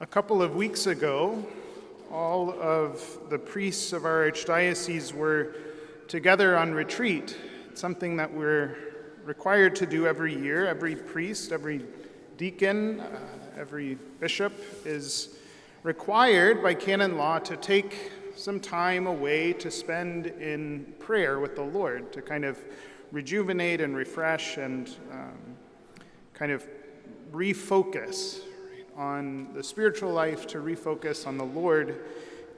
A couple of weeks ago, all of the priests of our archdiocese were together on retreat. It's something that we're required to do every year. Every priest, every deacon, every bishop is required by canon law to take some time away to spend in prayer with the Lord, to kind of rejuvenate and refresh and kind of refocus on the spiritual life, to refocus on the Lord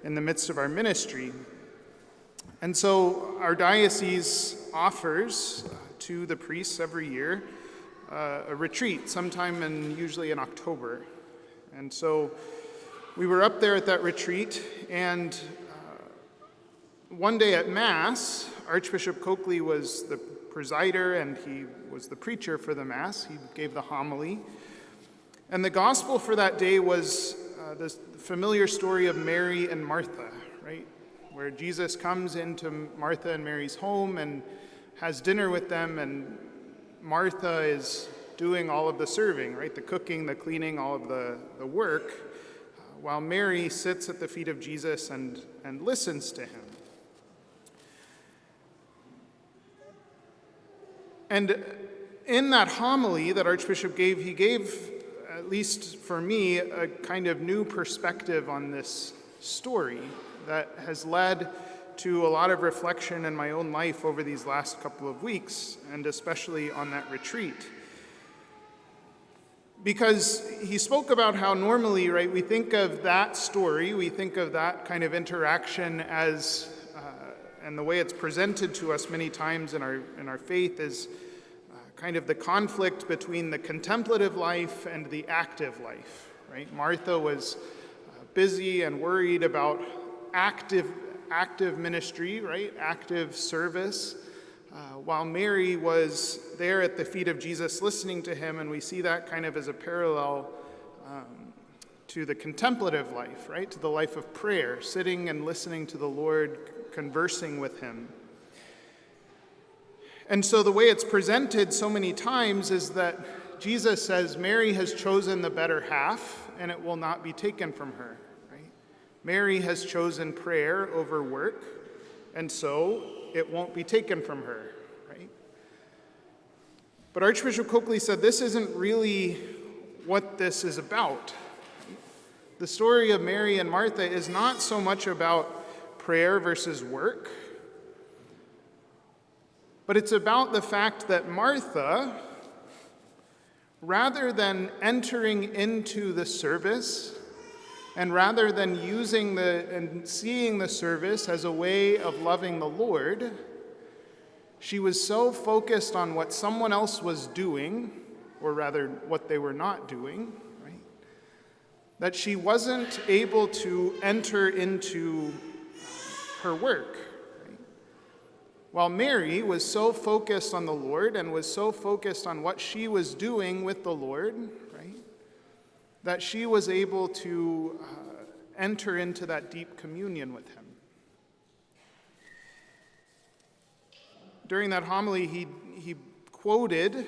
in the midst of our ministry. And so our diocese offers to the priests every year a retreat, usually in October. And so we were up there at that retreat, and one day at Mass, Archbishop Coakley was the presider and he was the preacher for the Mass. He gave the homily. And the gospel for that day was this familiar story of Mary and Martha, right? Where Jesus comes into Martha and Mary's home and has dinner with them, and Martha is doing all of the serving, right? The cooking, the cleaning, all of the work, while Mary sits at the feet of Jesus and listens to him. And in that homily that Archbishop gave, he gave, at least for me, a kind of new perspective on this story that has led to a lot of reflection in my own life over these last couple of weeks, and especially on that retreat. Because he spoke about how normally, right, we think of that story, we think of that kind of interaction as, and the way it's presented to us many times in our faith is kind of the conflict between the contemplative life and the active life, right? Martha was busy and worried about active ministry, right? Active service, while Mary was there at the feet of Jesus listening to him, and we see that kind of as a parallel to the contemplative life, right? To the life of prayer, sitting and listening to the Lord, conversing with him. And so the way it's presented so many times is that Jesus says Mary has chosen the better half, and it will not be taken from her. Right? Mary has chosen prayer over work, and so it won't be taken from her. Right? But Archbishop Coakley said this isn't really what this is about. The story of Mary and Martha is not so much about prayer versus work, but it's about the fact that Martha, rather than entering into the service, and rather than using and seeing the service as a way of loving the Lord, she was so focused on what someone else was doing, or rather what they were not doing, right, that she wasn't able to enter into her work. While Mary was so focused on the Lord and was so focused on what she was doing with the Lord, right, that she was able to enter into that deep communion with him. During that homily, he quoted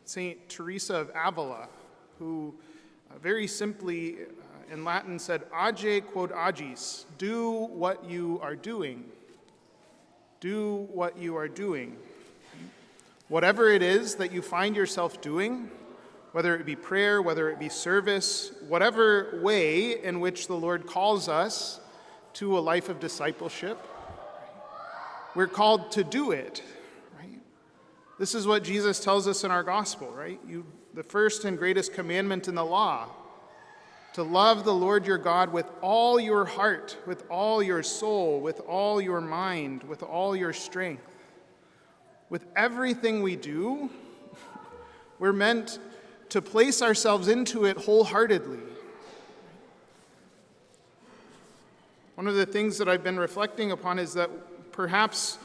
Saint Teresa of Avila, who very simply in Latin said, "Age quod agis," do what you are doing. Do what you are doing. Whatever it is that you find yourself doing, whether it be prayer, whether it be service, whatever way in which the Lord calls us to a life of discipleship, we're called to do it. Right? This is what Jesus tells us in our gospel, right? The first and greatest commandment in the law, to love the Lord your God with all your heart, with all your soul, with all your mind, with all your strength. With everything we do, we're meant to place ourselves into it wholeheartedly. One of the things that I've been reflecting upon is that perhaps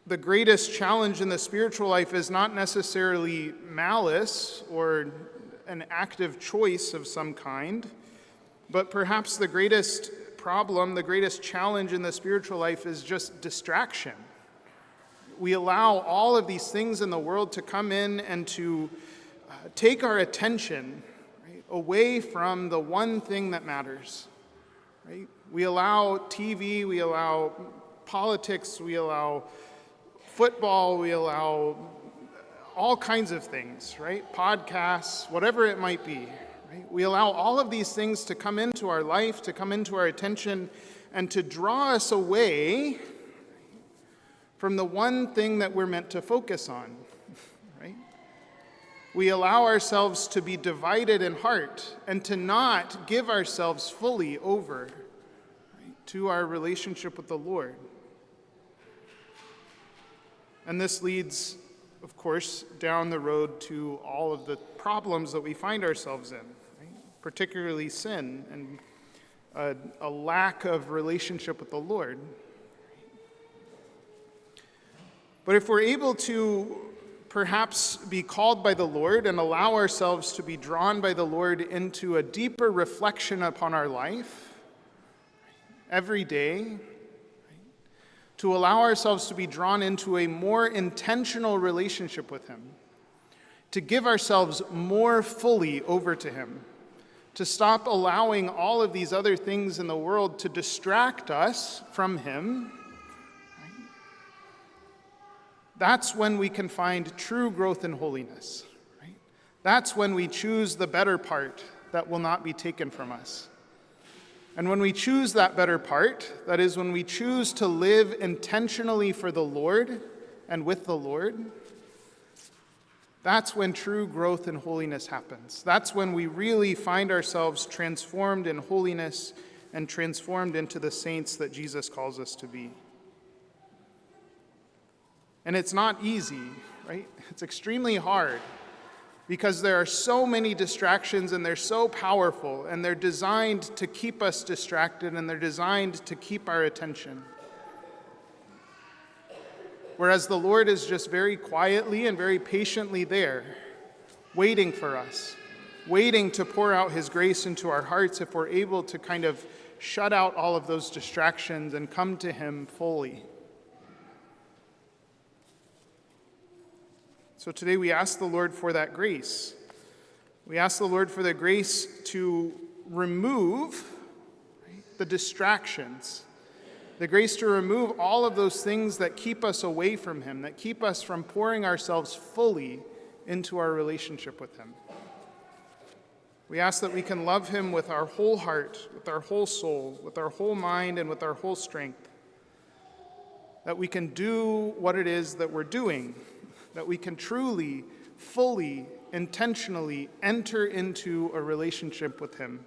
the greatest challenge in the spiritual life is not necessarily malice or an active choice of some kind, but perhaps the greatest problem, the greatest challenge in the spiritual life is just distraction. We allow all of these things in the world to come in and to take our attention, right? away from the one thing that matters, right? We allow TV, we allow politics, we allow football, we allow all kinds of things, right? Podcasts, whatever it might be, right? We allow all of these things to come into our life, to come into our attention, and to draw us away from the one thing that we're meant to focus on, right? We allow ourselves to be divided in heart and to not give ourselves fully over, right, to our relationship with the Lord. And this leads, of course, down the road to all of the problems that we find ourselves in, right? Particularly sin and a lack of relationship with the Lord. But if we're able to perhaps be called by the Lord and allow ourselves to be drawn by the Lord into a deeper reflection upon our life every day, to allow ourselves to be drawn into a more intentional relationship with Him, to give ourselves more fully over to Him, to stop allowing all of these other things in the world to distract us from Him, that's when we can find true growth in holiness, right? That's when we choose the better part that will not be taken from us. And when we choose that better part, that is, when we choose to live intentionally for the Lord and with the Lord, that's when true growth in holiness happens. That's when we really find ourselves transformed in holiness and transformed into the saints that Jesus calls us to be. And it's not easy, right? It's extremely hard because there are so many distractions and they're so powerful and they're designed to keep us distracted and they're designed to keep our attention. Whereas the Lord is just very quietly and very patiently there, waiting for us, waiting to pour out His grace into our hearts if we're able to kind of shut out all of those distractions and come to Him fully. So today we ask the Lord for that grace. We ask the Lord for the grace to remove the distractions, the grace to remove all of those things that keep us away from Him, that keep us from pouring ourselves fully into our relationship with Him. We ask that we can love Him with our whole heart, with our whole soul, with our whole mind, and with our whole strength. That we can do what it is that we're doing, that we can truly, fully, intentionally enter into a relationship with Him,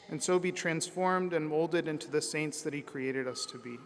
and so be transformed and molded into the saints that He created us to be.